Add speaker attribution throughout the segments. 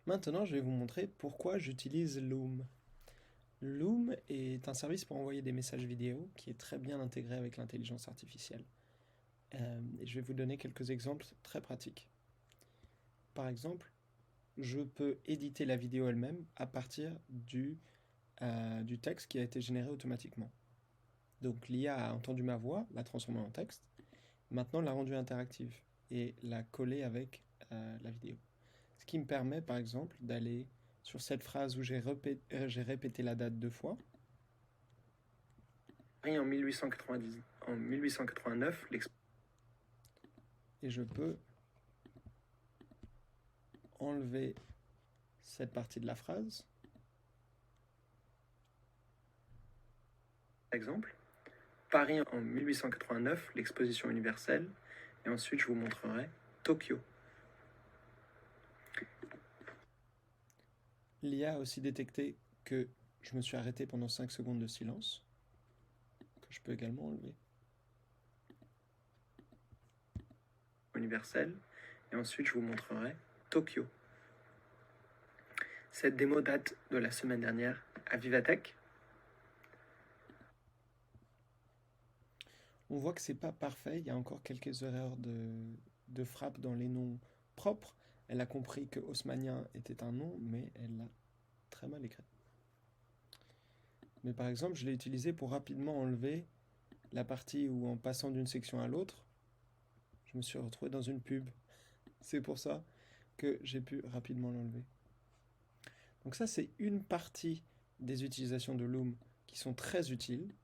Speaker 1: Maintenant, je vais vous montrer pourquoi j'utilise Loom. Loom est un service pour envoyer des messages vidéo qui est très bien intégré avec l'intelligence artificielle. Et je vais vous donner quelques exemples très pratiques. Par exemple, je peux éditer la vidéo elle-même à partir du texte qui a été généré automatiquement. Donc l'IA a entendu ma voix, l'a transformée en texte, maintenant l'a rendue interactive et l'a collée avec la vidéo. Ce qui me permet par exemple d'aller sur cette phrase où j'ai répété la date deux fois. En 1890, en 1889, et je peux enlever cette partie de la phrase. Exemple, Paris en 1889, l'exposition universelle, et ensuite je vous montrerai Tokyo. L'IA a aussi détecté que je me suis arrêté pendant 5 secondes de silence, que je peux également enlever. Universelle, et ensuite je vous montrerai Tokyo. Cette démo date de la semaine dernière à Vivatech. On voit que c'est pas parfait, il y a encore quelques erreurs de frappe dans les noms propres. Elle a compris que haussmannien était un nom, mais elle l'a très mal écrit. Mais par exemple, je l'ai utilisé pour rapidement enlever la partie où, en passant d'une section à l'autre, je me suis retrouvé dans une pub. C'est pour ça que j'ai pu rapidement l'enlever. Donc ça, c'est une partie des utilisations de Loom qui sont très utiles.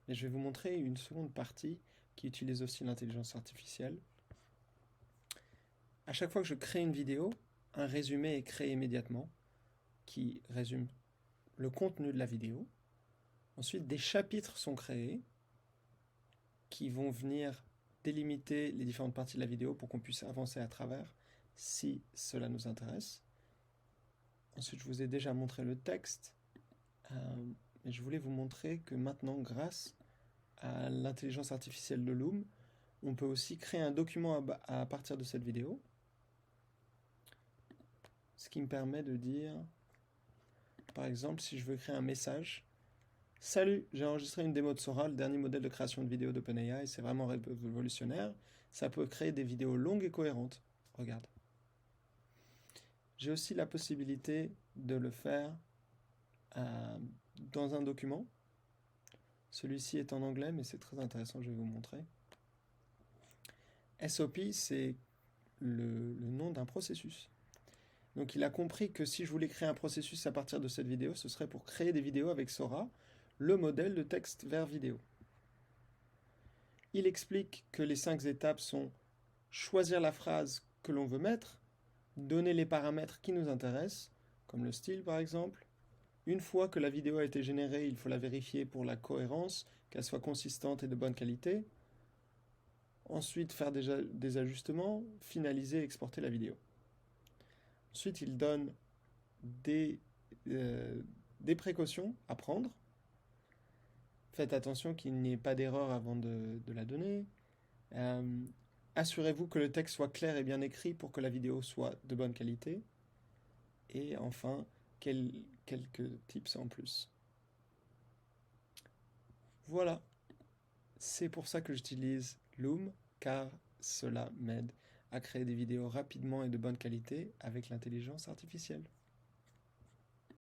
Speaker 1: Et je vais vous montrer une seconde partie qui utilise aussi l'intelligence artificielle. À chaque fois que je crée une vidéo, un résumé est créé immédiatement qui résume le contenu de la vidéo. Ensuite, des chapitres sont créés qui vont venir délimiter les différentes parties de la vidéo pour qu'on puisse avancer à travers si cela nous intéresse. Ensuite, je vous ai déjà montré le texte, mais je voulais vous montrer que maintenant, grâce à l'intelligence artificielle de Loom, on peut aussi créer un document à partir de cette vidéo, ce qui me permet de dire, par exemple, si je veux créer un message, salut, j'ai enregistré une démo de Sora, le dernier modèle de création de vidéo d'OpenAI, c'est vraiment révolutionnaire, ça peut créer des vidéos longues et cohérentes. Regarde. J'ai aussi la possibilité de le faire dans un document. Celui-ci est en anglais, mais c'est très intéressant, je vais vous montrer. SOP, c'est le nom d'un processus. Donc il a compris que si je voulais créer un processus à partir de cette vidéo, ce serait pour créer des vidéos avec Sora, le modèle de texte vers vidéo. Il explique que les 5 étapes sont choisir la phrase que l'on veut mettre, donner les paramètres qui nous intéressent, comme le style par exemple. Une fois que la vidéo a été générée, il faut la vérifier pour la cohérence, qu'elle soit consistante et de bonne qualité. Ensuite, faire des ajustements, finaliser et exporter la vidéo. Ensuite, il donne des précautions à prendre. Faites attention qu'il n'y ait pas d'erreur avant de la donner. Assurez-vous que le texte soit clair et bien écrit pour que la vidéo soit de bonne qualité. Et enfin, quelques tips en plus. Voilà, c'est pour ça que j'utilise Loom, car cela m'aide à créer des vidéos rapidement et de bonne qualité avec l'intelligence artificielle.